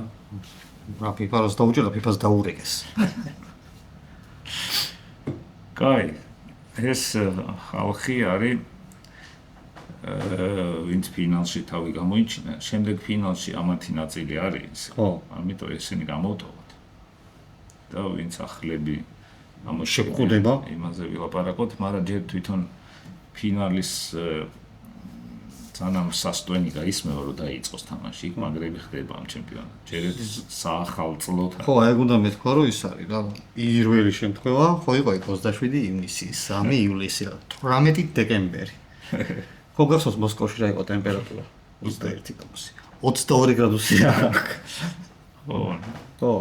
[SPEAKER 1] რა FIFA-ს დაუჭირა, FIFA-ს დაურეკეს.
[SPEAKER 2] კაი, ეს ხალხი არის ვინც ფინალში თავი გამოიჩინა, შემდეგ ფინალში ამათი ნაწილი არის.
[SPEAKER 1] ხო.
[SPEAKER 2] ამიტომ ესენი გამოვტოვოთ. და ვინც ახლები
[SPEAKER 1] შეგხვდება,
[SPEAKER 2] იმაზე ვილაპარაკოთ, მაგრამ ჯერ თვითონ ფინალის სანამ სასტვენი გაისმევა რომ დაიწყოს თამაში, იქ მაგრები ხდება ამ ჩემპიონატში. ჯერ საახალწლოდ.
[SPEAKER 1] ხო, აი უნდა მეთქვა რომ ის არის რა. პირველი შემთხვევა ხო იყო 27 ივნისი, 3 ივლისი, 18 დეკემბერი. ხო გახსოვს მოსკოვში რა იყო ტემპერატურა? 21 გრადუსი. 22 გრადუსია. ხო.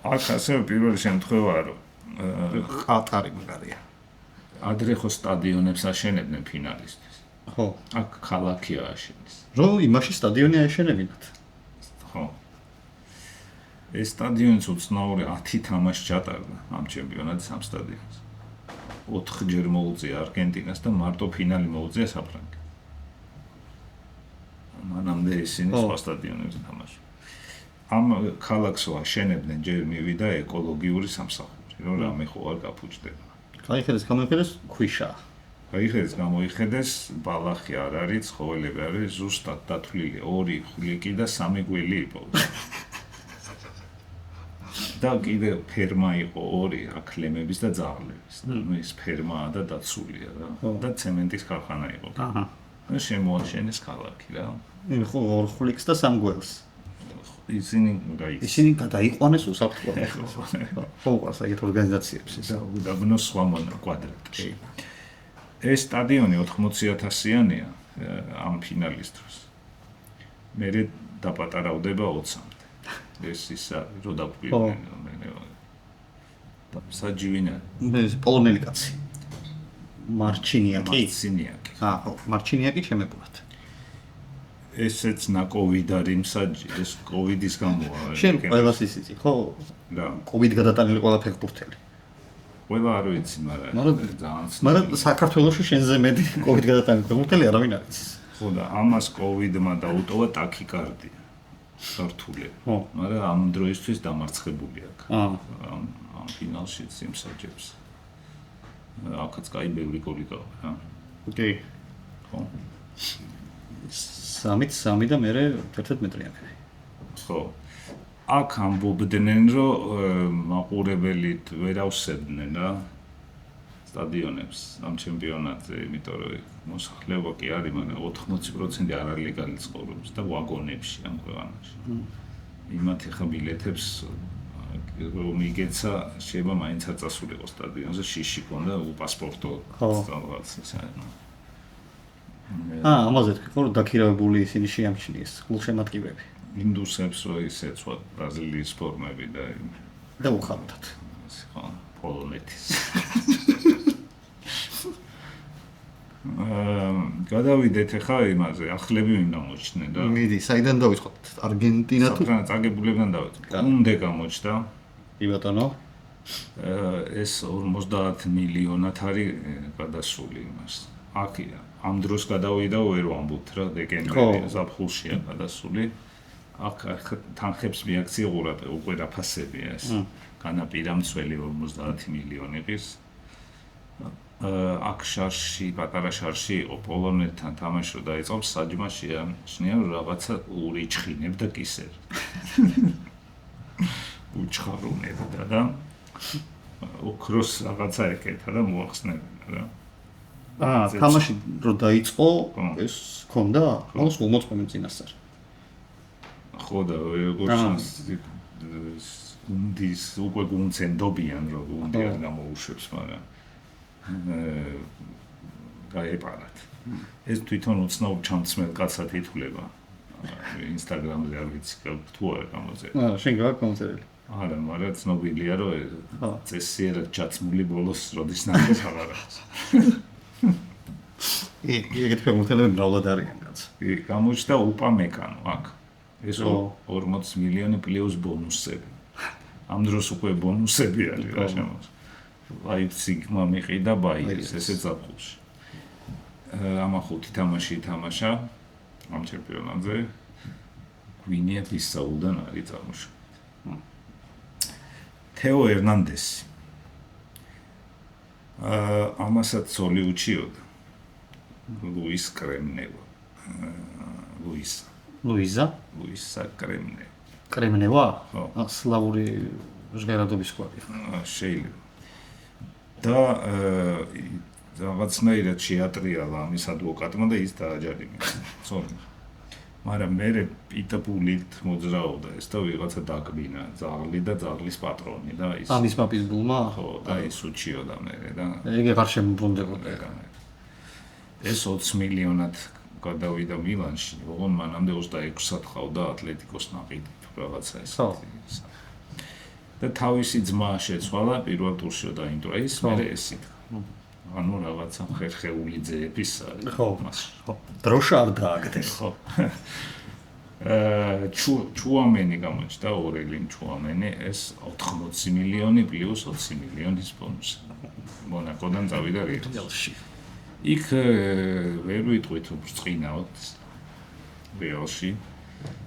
[SPEAKER 2] აქ ასევე პირველი შემთხვევაა რომ
[SPEAKER 1] ყატარი მაგარია.
[SPEAKER 2] ადრე ხო სტადიონებს აშენებდნენ ფინალისთვის.
[SPEAKER 1] ხო.
[SPEAKER 2] აქ ქალაქია აშენის.
[SPEAKER 1] რომ იმაში სტადიონი აეშენებინათ.
[SPEAKER 2] ხო. ეს სტადიონიც უცნაური 10 თამაში ჩატარდა ამ ჩემპიონატის ამ სტადიონს. 4 ჯერ მოუწია არგენტინას და მარტო ფინალი მოუწია საფრანგეთს. მანამდე ისინი სხვა სტადიონებზე თამაშობდნენ. ამ ქალაქს აშენებდნენ ჯერ მივიდა ეკოლოგიური სამსახური, რომ რამე ხო არ გაფუჭდება.
[SPEAKER 1] გაიხედეს, გამოიხედეს ქვიშა.
[SPEAKER 2] გაიხედეს, გამოიხედეს, ბალახი არ არის, ცხოველები არ არის, ზუსტად დათვლილი 2 ხვლიკი და 3 გველი იპოვეს. და კიდე ფერმა იყო 2 აქლემების და ძაღლების. ნუ ეს ფერმაა და დაცულია რა. და ცემენტის ქარხანა იყო. და შემოაშენეს ქალაქი რა.
[SPEAKER 1] ხო, 2 ხვლიკს და 3 გველს.
[SPEAKER 2] ისინი
[SPEAKER 1] გადაიყვანეს უსაფრთხოებად. ხო, ყავს ეგეთ ორგანიზაციებს ეს.
[SPEAKER 2] უდაბნო სხვა კვადრატში. ეს სტადიონი 80,000-იანია ამ ფინალის დროს. მერე დაპატარავდება 20-მდე. ეს ისა რო დაგვიყვნენ საჯივინა.
[SPEAKER 1] ეს პოლონელი კაცი. მარჩინიაკი. ხო, მარჩინიაკი შემებულად.
[SPEAKER 2] ესეც ნაკოვიდ არის მსაჯი, ეს კოვიდის გამოა.
[SPEAKER 1] შენ ყველას ისიცი, ხო?
[SPEAKER 2] რა.
[SPEAKER 1] კოვიდ გადატანილი ყველა ფეხბურთელი.
[SPEAKER 2] ყველა არ ვიცი, მაგრამ ძალიან.
[SPEAKER 1] მაგრამ საქართველოში შენზე მეტი კოვიდ გადატანილი ფეხბურთელი არავინ არ იცის.
[SPEAKER 2] ხო და ამას კოვიდმა დაუტოვა ტაქიკარდია. სართული.
[SPEAKER 1] ხო.
[SPEAKER 2] მაგრამ ამ დროისთვის დამარცხებული აქ. ამ ფინალში სიმსაჯებს. აქაც კაი ბევრი გოლი გავა რა.
[SPEAKER 1] ოკეი.
[SPEAKER 2] ხო.
[SPEAKER 1] 3 და მერე 11 მეტრიანი.
[SPEAKER 2] ხო. აქ ამბობდნენ, რომ მაყურებელით ვერ ავსებდნენ რა სტადიონებს ამ ჩემპიონატზე, იმიტომ რომ მოსახლეობა კი არის, მაგრამ 80% არალეგალი ცხოვრობს და ვაგონებში ამ ქვეყანაში. იმათ ახლა ბილეთებს რომ იგეცა, შეიძლება მაინც არ წასულიყო სტადიონზე, შიში ქონდა უპასპორტო რაღაც ისე.
[SPEAKER 1] ამაზე თქვი, რომ დაქირავებული ისინი შეამჩნიეს გულშემატკივრები.
[SPEAKER 2] ინდუსებს რო ისეცვა ბრაზილიის ფორმები
[SPEAKER 1] და უხალოდათ.
[SPEAKER 2] ხო, პოლონეთის. გადავიდეთ ახლა იმაზე, ახლები ვინ გამოჩნდნენ და
[SPEAKER 1] მიდი, საიდან დავიწყოთ? არგენტინა თუ
[SPEAKER 2] წაგებულებიდან დავიწყოთ. კუნდე გამოჩნდა.
[SPEAKER 1] კი ბატონო.
[SPEAKER 2] ეს 50 მილიონად არის გადასული იმას. აქია ამ დროს გადავიდა ვერ ვამბობთ რა დეკემბერი ზაფხულშია გადასული. აქ თანხებს მიაქცია უკვე დაფასებია ეს. განაპირა მცველი 50 მილიონი ყის. აქ შარში, პატარა შარში იყო პოლონეთთან თამაში რო დაიწყო, საჯმა შეამჩნია რომ რაღაცა ურიჩხინებდა კისერ. უჩხარუნებდა და ოქროს რაღაცა ეკეთა და მოახსნებდა რა.
[SPEAKER 1] თამაში რო დაიწყო, ეს ქონდა, ხო, მოწმე წინასწარ.
[SPEAKER 2] ხო და როგორც გუნდის უკვე გუნდს ენდობიან რომ გუნდი არ გამოუშვებს, მაგრამ გაეპარათ. ეს თვითონ უცნაურ ჩამწმელ კაცად ითვლება. ინსტაგრამზე არ ვიცი თუ არა გამოწერილი.
[SPEAKER 1] შენ გაქვს გამოწერილი?
[SPEAKER 2] არა, მაგრამ ცნობილია რომ წესიერად ჩაცმული ბოლოს როდის ნახეს აღარ აქვს.
[SPEAKER 1] ეგეთ ფეხბურთელები მრავლად არიან კაც.
[SPEAKER 2] გამოჩნდა უპამეკანო აქ. ეს 40 მილიონი პლუს ბონუსები. ამ დროს უკვე ბონუსები არის რა შემოს. ლაიფციგმა მიყიდა ბაიერს, ესე ზაფხულში. ამა 5 თამაში ითამაშა ამ ჩემპიონატზე. გვინეა-ბისაუდან არის წარმოშობილი. თეო ერნანდესი. ამასაც ცოლი უჩიოდა. ლუის კრემნევა. ლუისა კრემნევა.
[SPEAKER 1] კრემნევა? ხო. სლავური ჟღერადობის კვალი.
[SPEAKER 2] შეიძლება. და რაღაცნაირად შეატრიალა ამის ადვოკატმა და ის დააჯარიმა. ცოლი. მაგრამ მერე პიტბულით მოძრაობდა ეს და ვიღაცა დაკბინა ძაღლი და ძაღლის პატრონი და ის
[SPEAKER 1] ამის პიტბულმა?
[SPEAKER 2] ხო, და ის უჩიოდა მერე და
[SPEAKER 1] ეგ აღარ შემობრუნდებოდა.
[SPEAKER 2] ეს 20 მილიონად გადავიდა მილანში, ოღონ მანამდე 26-ად ყავდა ატლეტიკოს ნაყიდით რაღაცა ეს. და თავისი ძმა შეცვალა პირველ ტურში დაინტრა ის, მერე ეს ითქვა. ანუ რაღაცა ხერხეული ძეების არის.
[SPEAKER 1] ხო, ხო. დროშა არ დააგდეს.
[SPEAKER 2] ხო. ჩუამენი გამოჩნდა, ორელინ ჩუამენი, ეს 80 მილიონი პლუს 20 მილიონის ბონუსი. მონაკოდან წავიდა რეალში. იქ ვერ ვიტყვით ბრწყინავთ რეალში.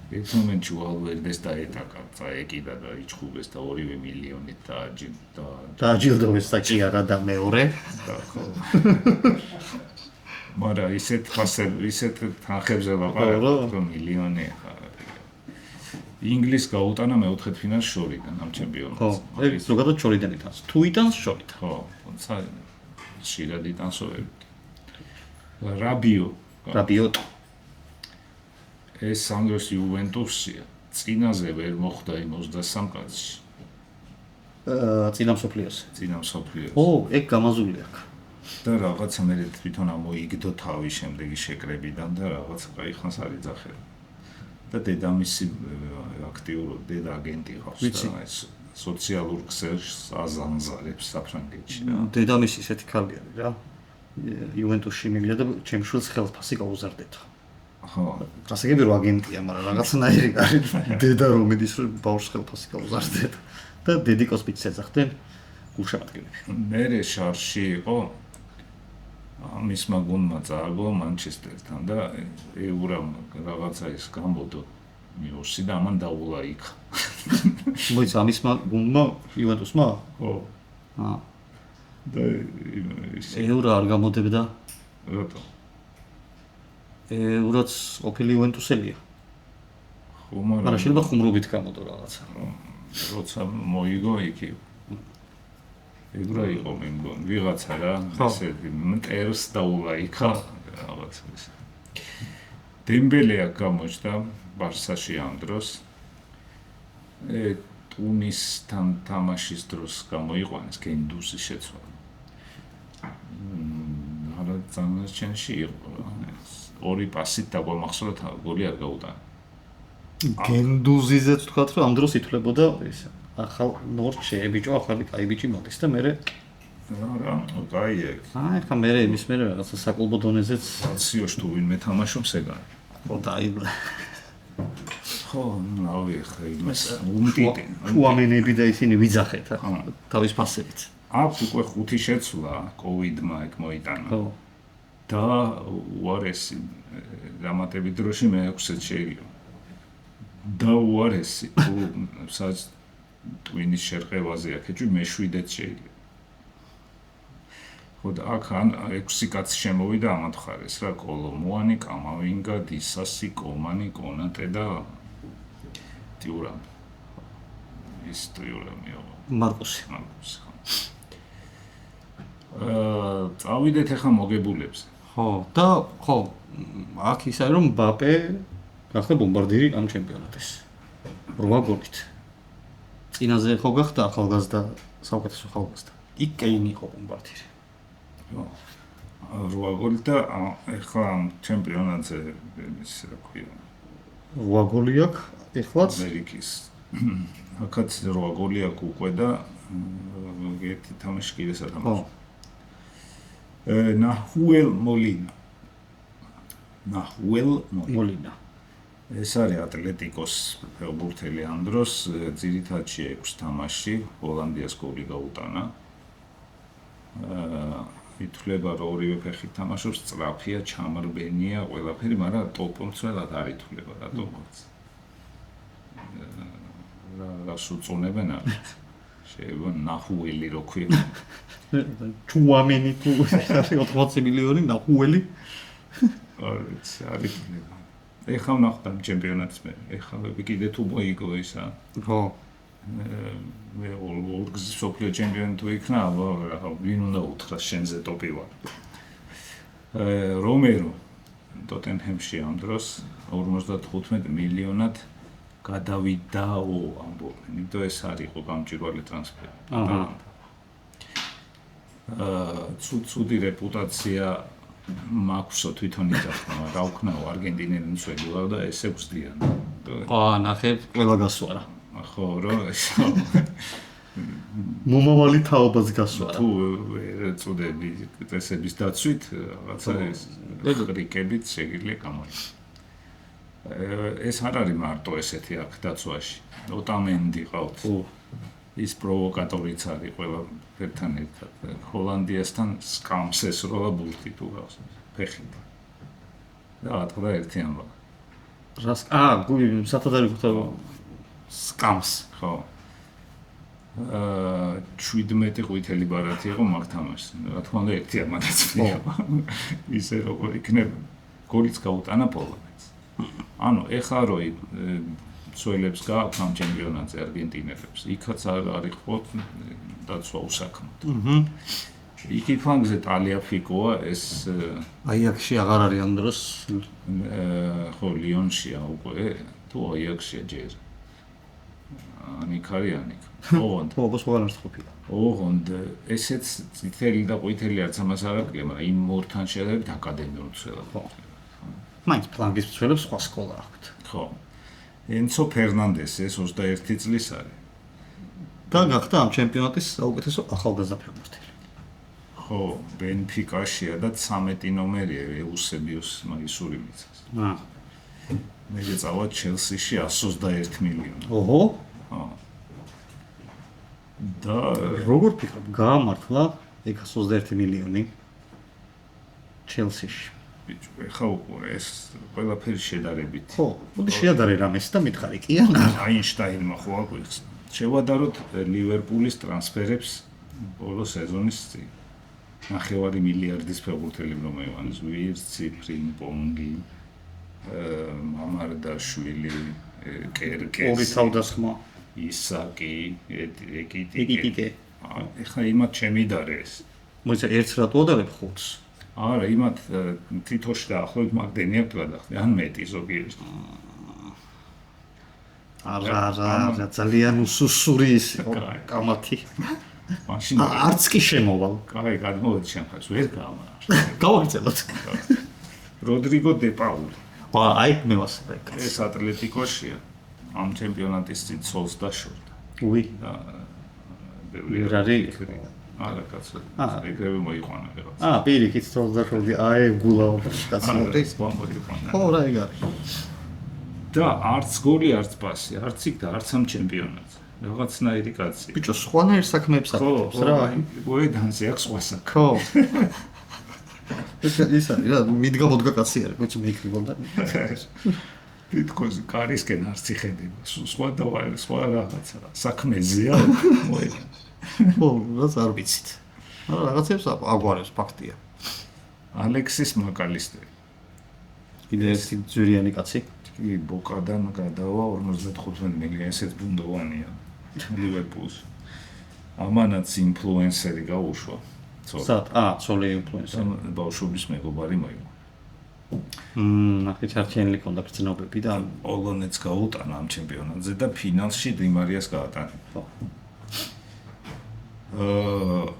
[SPEAKER 2] ერთ მომენტში ვალვერდეს დაეტაკა, წაეკიდა და იჩხუბეს და 2 მილიონით
[SPEAKER 1] დააჯილდოვეს საჭიარა და მეორე.
[SPEAKER 2] ხო. მაგრამ ისეთ თანხებზე ვაყარებ, რომ მილიონი ხარ. ინგლისს გაუტანა მეოთხედფინალს შორიდან ამ ჩემპიონატს.
[SPEAKER 1] ხო, ეგ ზოგადად შორიდან იტანს. თუ იტანს შორიდან.
[SPEAKER 2] ხო, თუმცა შირად იტანსო. რაბიო
[SPEAKER 1] რაბიოტო.
[SPEAKER 2] ეს სამგროს იუვენტუსია. წინაზე ვერ მოხვდა იმ 23 კაცში.
[SPEAKER 1] წინა მსოფლიოს.
[SPEAKER 2] წინა მსოფლიოს.
[SPEAKER 1] ეგ გამაზული აქვს.
[SPEAKER 2] და რაღაცა მე თვითონ ამოიგდო თავის შემდეგი შეკრებიდან და რაღაცა კაი ხანს არ იძახება. და დედამისი აქტიურად დედა აგენტი ყავს და ეს სოციალურ ქსელს აზანზარებს საფრანგეთში რა.
[SPEAKER 1] დედამისი ისეთი ქალი არის რა. იუვენტუსში მივიდა და ჩემს შვილს ხელფასი გაუზარდეთ.
[SPEAKER 2] ხო.
[SPEAKER 1] გასაგები რომ აგენტია, მაგრამ რაღაცნაირი არის დედა რომ მიდის რომ ბავშვს ხელფასი გაუზარდეთ და დედიკოს პიცს ეძახდნენ გულშემატკივრები.
[SPEAKER 2] მე შარში იყო მისმა გუნდმა წააგო მანჩესტერთან და ევრამ რაღაცა ის გამოდო მიოსი და ამან დაულა იქ.
[SPEAKER 1] მოიცა მისმა გუნდმა იუვენტუსმა?
[SPEAKER 2] ხო. და
[SPEAKER 1] ევრა არ გამოდებდა.
[SPEAKER 2] რატო?
[SPEAKER 1] ევრაც ყოფილი იუვენტუსელია.
[SPEAKER 2] ხო, მაგრამ
[SPEAKER 1] შეიძლება ხუმრობით გამოდო რაღაცა.
[SPEAKER 2] როცა მოიგო იქი ევრა იყო მე მგონი ვიღაცა რა ესე მტერს დაულა იქა რაღაცა ესე. დემბელე აქ გამოჩნდა ბარსაში ამ დროს. ტუნისთან თამაშის დროს გამოიყვანეს გენდუსის შეცვალა. არა წამოსჩენში იყო რა. ორი პასით დაგვამახსოვრდა გოლი არ გაუტანა.
[SPEAKER 1] გენდუზიზეც თქვათ რომ ამ დროს ითვლებოდა ეს ახალ ნორჩე ბიჭო ახალი კაი ბიჭი მოდის და მე
[SPEAKER 2] რა კაი ეგ.
[SPEAKER 1] ხა მე იმის მე რაღაცა საკლუბო დონეზეც
[SPEAKER 2] აციოში თუ ვინმე თამაშობს ეგარ.
[SPEAKER 1] ხო დაი
[SPEAKER 2] ხო რავი ხა იმას უმტიტი
[SPEAKER 1] უამენები და ისინი ვიძახეთ თავის ფასებით.
[SPEAKER 2] აქვს უკვე 5 შეცვლა კოვიდმა ეგ მოიტანა.
[SPEAKER 1] ხო.
[SPEAKER 2] და უარესი დამატებით დროში მე-6-ით შეიძლება. და უარესი თუ სადაც ტვინის შერყევაზე აქეჭი მე-7-ით შეიძლება. ხო და აქ 6 კაცი შემოვიდა ამათ ხარეს რა კოლომუანი, კამავინგა, დისასი, კომანი, კონატე და ტიურამ. ის ტიურამიო.
[SPEAKER 1] მარკუსი.
[SPEAKER 2] წავიდეთ ახლა მოგებულებზე.
[SPEAKER 1] ხო და ხო აქ ის არის რომ მბაპე გახდა ბომბარდირი ამ ჩემპიონატის 8 გოლით. წინაზე ხო გახდა ახალგაზრდა საუკეთესო ახალგაზრდა. იქ კეინი იყო ბომბარდირი.
[SPEAKER 2] ხო. 8 გოლით და ახლა ამ ჩემპიონატზე ის რა ქვია.
[SPEAKER 1] 8 გოლი აქვს ეხლაც
[SPEAKER 2] ამერიკის. აქაც 8 გოლი აქვს უკვე და ერთი თამაში კიდე სათამაშო. ნაჰუელ მოლინა. ეს არის ატლეტიკოს ფეხბურთელი ამ დროს, ძირითადში 6 თამაში ჰოლანდიას გოლი გაუტანა. ითვლება რომ ორივე ფეხით თამაშობს, სწრაფია, ჩამრბენია, ყველაფერი, მაგრამ ტოპ-მცველად არ ითვლება რატომაც. რას უწუნებენ არ შეიძლება ნაჰუელი რო ქვია. ჩუამენი თუ 80 მილიონი ნაჰუელი. არის ეხლა ვნახავ ჩემპიონატს მე. ეხლა კიდე თუ მოიგო ისა.
[SPEAKER 1] ხო.
[SPEAKER 2] მე ორგზის სოფლიო ჩემპიონი თუ იქნა, აბა ვინ უნდა უთხრას შენზე ტოპი ვარ. რომერო ტოტენჰემში ამ დროს 55 მილიონად გადავიდაო ამბობენ. იმიტომ ეს არის იყო გამჭვირვალე ტრანსფერი. ცუდი რეპუტაცია მაქვსო თვითონ იძახნა, რა ვქნაო არგენტინელი მცველი ვარ და ესე ვსდიან.
[SPEAKER 1] ნახე, ყველა გასვარა.
[SPEAKER 2] ხო, რომ
[SPEAKER 1] მომავალი თაობას გასვარა.
[SPEAKER 2] თუ წოდები წესების დაცვით, რაღაცა ეს რიკებით შეგიძლია გამოიყენო. ეს არ არის მარტო ესეთი აქ დაცვაში. ოტამენდი ყავთ. ის პროვოკატორიც არის ყველაფერთან ერთად. ჰოლანდიასთან სკამს ესროლა ბურთი თუ გავს. ფეხით. და ატყდა ერთი ამბავი.
[SPEAKER 1] რას გული სათადარი გუთა სკამს.
[SPEAKER 2] ხო. 17 ყვითელი ბარათი იყო მაგ თამაშს. რა თქმა უნდა ერთი ამათაც იყო. ისე როგორ იქნება. გოლიც გაუტანა პოლონეთს. ანუ ეხლა რო სოელებს გააქვთ ამ ჩემპიონატზე არგენტინელებს. იქაც არ არის ხო დაცვა უსაქმოდ. იქი ფლანგზე ტალიაფიკოა ეს
[SPEAKER 1] აიაქსში აღარ არის ამ დროს.
[SPEAKER 2] ხო ლიონშია უკვე თუ აიაქსშია ჯერ. ანიკარიანიკ. ოღონდ.
[SPEAKER 1] ობას ვაღარ ყოფილა.
[SPEAKER 2] ოღონდ ესეც წითელი და ყვითელი არც ამას არ აკლია, მაგრამ იმ ორთან შედარებით აკადემიურ ცველად.
[SPEAKER 1] ხო. მაინც ფლანგის მცველებს სხვა სკოლა აქვთ.
[SPEAKER 2] ხო. ენცო ფერნანდესი ეს 21 წლის არის.
[SPEAKER 1] და გახდა ამ ჩემპიონატის საუკეთესო ახალგაზრდა ფეხბურთელი.
[SPEAKER 2] ხო, ბენფიკაშია და 13 ნომერია ეუსებიუს მაგისური მიცავს. მე წავა ჩელსიში 121 მილიონი.
[SPEAKER 1] ოჰო.
[SPEAKER 2] ხო. და
[SPEAKER 1] როგორ ფიქრობ, გაამართლა 121 მილიონი ჩელსიში?
[SPEAKER 2] ბიჭო, ეხა უყურე ეს ყველაფერი შედარებით.
[SPEAKER 1] ხო, მოდი შეადარე რამეს და მითხარი კი ან არა?
[SPEAKER 2] აინშტაინმა ხო აგვიხსნა. შევადაროთ ლივერპულის ტრანსფერებს ბოლო სეზონის წინ. 9 მილიარდის ფეხბურთელი რომეივანის ვირცი, ფრინპონგი, მამარდაშვილი, კერკესი,
[SPEAKER 1] ორი თავდასხმა,
[SPEAKER 2] ისაკი,
[SPEAKER 1] ეკიტიკე.
[SPEAKER 2] ეხლა იმათ შემიდარე ეს.
[SPEAKER 1] მოიცა ერთს რატო ადარებ ხუთს?
[SPEAKER 2] არა, იმათ თითოში დაახლოებით მაგდენი აქვს გადახდი, ან მეტი ზოგიერთ.
[SPEAKER 1] არა, ძალიან უსუსური ის იყო კამათი.
[SPEAKER 2] მაშინ
[SPEAKER 1] არც კი შემოვალ.
[SPEAKER 2] კაი, გადმოვედი შემხარს, ვერ გამარ.
[SPEAKER 1] გავაგრძელოთ.
[SPEAKER 2] როდრიგო დე პაული.
[SPEAKER 1] აი, მე ვასწრე.
[SPEAKER 2] ეს ატლეტიკოშია. ამ ჩემპიონატის წინ ცოლს დაშორდა.
[SPEAKER 1] უი.
[SPEAKER 2] და
[SPEAKER 1] ვერ არის?
[SPEAKER 2] არა, კაცო. ეგრევე მოიყვანა რაღაც.
[SPEAKER 1] პირიქით ცოლს დაშორდი. აი, გულაობა კაცოდი.
[SPEAKER 2] მოიყვანა.
[SPEAKER 1] ხო, რა ეგ არის.
[SPEAKER 2] და არც გოლი, არც პასი, არც იქ და არც ამ ჩემპიონატზე. რაღაცნაირი კაცი.
[SPEAKER 1] ბიჭო, სხვანაირ საქმეებს აკეთებს რა.
[SPEAKER 2] მოედანზე აქვს სხვა საქმე.
[SPEAKER 1] ხო. ის არის რა, მიდგა-მოდგა კაცი არის, ბიჭო, მეიქრიბონდა.
[SPEAKER 2] თითქოს კარისკენ არც იხედება. სხვა რაღაცა საქმეზეა.
[SPEAKER 1] ხო, რაც არ ვიცით. არა, რაღაცებს აგვარებს ფაქტია.
[SPEAKER 2] ალექსის მაკალისტერი.
[SPEAKER 1] კიდე ერთი ძვირიანი კაცი.
[SPEAKER 2] კი, ბოკადან გადავა 55 მილიონი, ესეც ბუნდოვანია ლივერპულს. ამანაც ინფლუენსერი გაუშვა.
[SPEAKER 1] სად? ცოლი ინფლუენსერი.
[SPEAKER 2] ბავშვობის მეგობარი მოიგო.
[SPEAKER 1] ნახე ჩარჩენილი ქონდა გრძნობები და
[SPEAKER 2] ოლონეც გაუტანა ამ ჩემპიონატზე და ფინალში დიმარიას გაატანა.
[SPEAKER 1] ხო.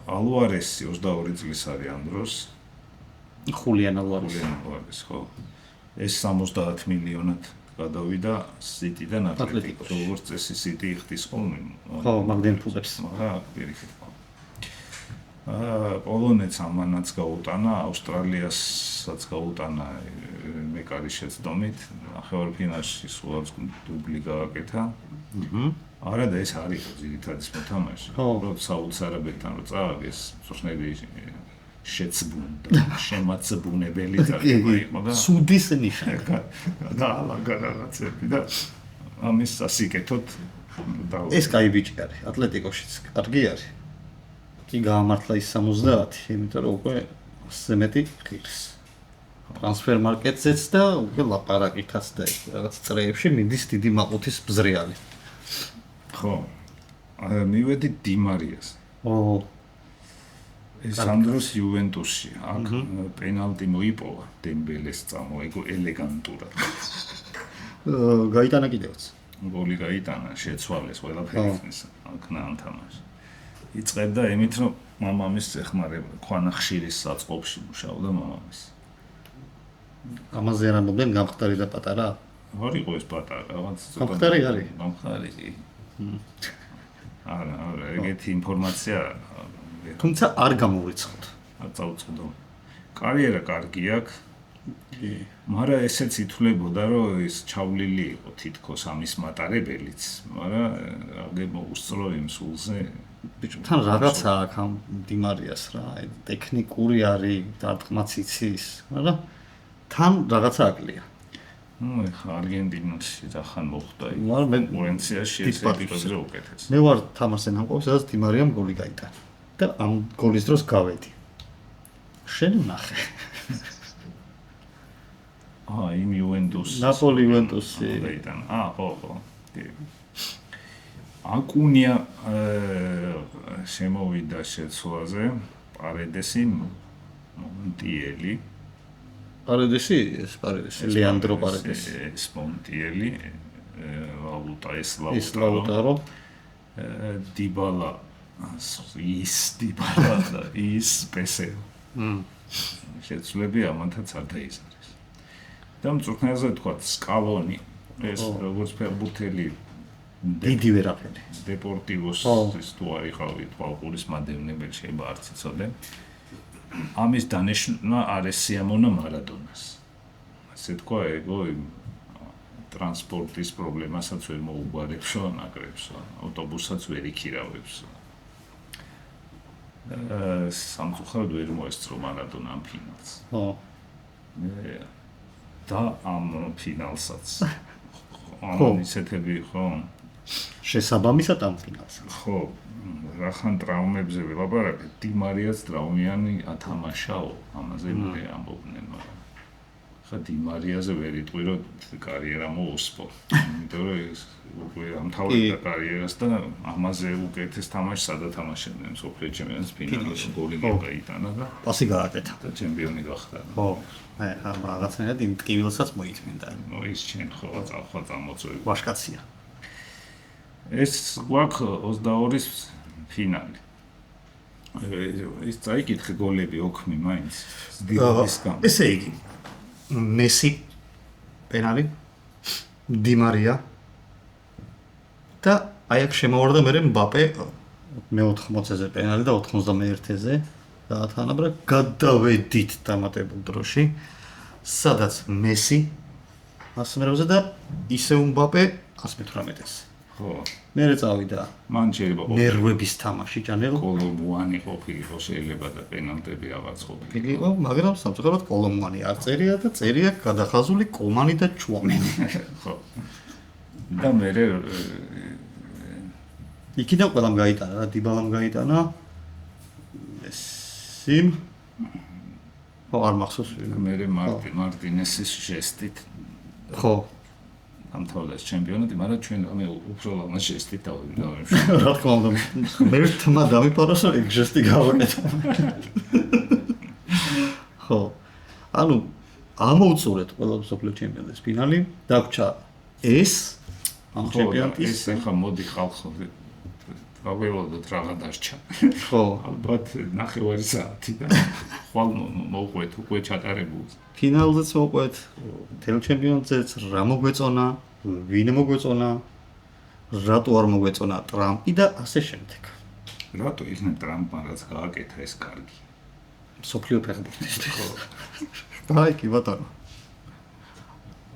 [SPEAKER 2] ალუარესი 22 წლის არის ამ დროს.
[SPEAKER 1] ხულიან ალუარესი.
[SPEAKER 2] ხო. ეს 70 მილიონად გადავიდა სიტიდან ატლეტიკოს. როგორც წესი სიტი იხდის ხოლმე.
[SPEAKER 1] ხო, მაგდენ ფულებს.
[SPEAKER 2] რა, პირიქით. პოლონეთს ამანაც გაუტანა, ავსტრალიასაც გაუტანა მეკარის შეცდომით. ნახევარფინალში სულაც დუბლი გააკეთა. არა და ეს არის ძირითადის მოთამაშე. უბრალოდ საუდის არაბეთთან რო წააგეს, სოხნები შეცბუნდა, შემაცბუნებელი წარება იყო და
[SPEAKER 1] სუდის ნიშანი.
[SPEAKER 2] და რაღაცები და ამის სასიკეთოდ
[SPEAKER 1] ეს კაი ბიჭი არის, ატლეტიკოშიც კარგი არის. კი გაამართლა ის 70, იმიტომ რომ უკვე ასე მეტი ღირს. ტრანსფერ მარკეტზეც და უკვე ლაპარაკითაც და რაღაც წრეებში მიდის დიდი მაყუთის ბზრიალი.
[SPEAKER 2] ხო. მივედი დიმარიას. ეს ამ დროს იუვენტუსში, აქ პენალტი მოიპოვა დემბელეს წამოეგო ელეგანტურად.
[SPEAKER 1] გაიტანა კიდევაც.
[SPEAKER 2] გოლი გაიტანა, შეცვალეს ყველაფერი ხნის, აქ ნამთამაში. იწყებდა იმით, რომ მამამის ეხმარება, ქვანახშირის საწყობში მუშაობდა მამამის.
[SPEAKER 1] ამაზე არ ამბობენ გამხდარი და პატარა?
[SPEAKER 2] არ იყო ეს პატარა, რაღაც
[SPEAKER 1] გამხდარი არის?
[SPEAKER 2] გამხდარი. არა, ეგეთი ინფორმაცია
[SPEAKER 1] თუმცა არ გამოვრიცხოთ.
[SPEAKER 2] არ წავწოდო. კარიერა კარგი აქვს. მაგრამ ესეც ითვლებოდა, რომ ეს ჩავლილი იყო თითქოს ამის მატარებელიც, მაგრამ აგებო უსწრო იმ სულზე.
[SPEAKER 1] ბიჭო, თან რაღაცა აქვს ამ დიმარიას რა, ტექნიკური არის, დარტყმაც იცის, მაგრამ თან რაღაცა აკლია.
[SPEAKER 2] ეხა არგენტინაში რახან მოხდა იქ.
[SPEAKER 1] მაგრამ მე
[SPEAKER 2] კონკურენციაში ეს ეპიზოდი უკეთეს.
[SPEAKER 1] მე ვარ თამაშზე ნამყოფი, სადაც დიმარიამ გოლი გაიტანა. და ამ გოლის დროს გავედი. შენ ნახე.
[SPEAKER 2] იმ იუვენტუსი.
[SPEAKER 1] ნაპოლი იუვენტუსი.
[SPEAKER 2] ხო. აკუნია შემოვიდა შეცვლაზე, პარედესი, მონტიელი,
[SPEAKER 1] პარედესი, ლეანდრო პარედესი,
[SPEAKER 2] ეს მონტიელი,
[SPEAKER 1] ლაუტარო,
[SPEAKER 2] დებალა, ის პესე. შეცვლები ამათაც არ დაიზარეს. და მწვრთნელზე თქვა სკალონი, ეს როგორც ფეხბურთელი
[SPEAKER 1] დიდი ვერაფერი.
[SPEAKER 2] დეპორტივოს ის თუ არ იყავი თვალყურის მადევნებელი შეიძლება არც იცოდე. ამის დანიშვნა არ ესიამონა მარადონას. ასე თქვა ეგო ტრანსპორტის პრობლემასაც ვერ მოუგვარებსო, ნაკრებსო, ავტობუსაც ვერ იქირავებსო. სამწუხაროდ ვერ მოესწრო მარადონამ ფინალს. და ამ ფინალსაც ამ ისეთები ხო
[SPEAKER 1] შესაბამისად ამ ფინალს.
[SPEAKER 2] ხო, რახან ტრაუმებზე ველაპარაკეთ, დი მარიაც ტრაუმიანი ათამაშაო, ამაზე მე ამბობდნენ, მაგრამ ხა დი მარიაზე ვერ იტყვირო კარიერა მოუსპო. იმიტომ რომ ეს უკვე ამთავრებდა კარიერას და ამაზე უკეთეს თამაშს ადათამაშებდნენ სოფლიო ჩემპიონატის ფინალში, გოლი გაიტანა და
[SPEAKER 1] პასი გააკეთა
[SPEAKER 2] და ჩემპიონი გახდა.
[SPEAKER 1] ხო, რაღაცნაირად იმ ტკივილსაც მოიწმინდა.
[SPEAKER 2] ის ჩვენ ხო წამოწევი.
[SPEAKER 1] ვაშკაცია.
[SPEAKER 2] ეს გვაქვს 22-ის ფინალი. ის წაიკითხე გოლები ოქმი მაინც.
[SPEAKER 1] ესე იგი მესი პენალი დი მარია და აი აქ შემოვარდა მე მბაპე მე-80-ზე პენალი და 91-ზე დაათანაბრა გადავედით დამატებულ დროში სადაც მესი 100-ზე და ისე მბაპე 118-ზე
[SPEAKER 2] ხო
[SPEAKER 1] მე წავიდა
[SPEAKER 2] მან შეიძლება
[SPEAKER 1] ნერვების თამაში ჭანელო
[SPEAKER 2] კოლომბუანი ყოფილიყო შეიძლება და პენალტები რაღაც ყოფილიყო
[SPEAKER 1] მაგრამ სამწუხაროდ კოლომბუანი არ წერია და წერია გადახაზული კომანი და ჩუამენი
[SPEAKER 2] ხო და მე
[SPEAKER 1] იქიდან ყველამ გაიტანა რა დებალამ გაიტანა სიმ ხო არ მახსოვს
[SPEAKER 2] მე მარტინესის ჟესტით
[SPEAKER 1] ხო
[SPEAKER 2] ამთავრდა ჩემპიონატი, მაგრამ ჩვენ მე უფრო ლამაზ ჟესტით დავიმშვიდობ.
[SPEAKER 1] რა თქმა უნდა, მე თმა დამიპაროს რომ ეგ ჟესტი გავაკეთე. ხო. ანუ ამოუწურეთ ყველა მსოფლიო ჩემპიონატის ფინალი, დაგვრჩა ეს ამ ჩემპიონატის
[SPEAKER 2] ეს ახლა მოდი ხალხო გავველოდოთ რაღა დარჩა.
[SPEAKER 1] ხო,
[SPEAKER 2] ალბათ ნახევარი საათი და ხვალ მოუყვეთ უკვე ჩატარებულს.
[SPEAKER 1] ფინალზეც მოყვეთ, თელ ჩემპიონატზეც რა მოგვეწონა, ვინ მოგვეწონა, რატო არ მოგვეწონა ტრამპი და ასე შემდეგ.
[SPEAKER 2] რატო იქნებ ტრამპმა რაც გააკეთა ეს კარგი?
[SPEAKER 1] მსოფლიო ფეხბურთისთვის. აი კი ბატონო.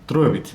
[SPEAKER 1] დროებით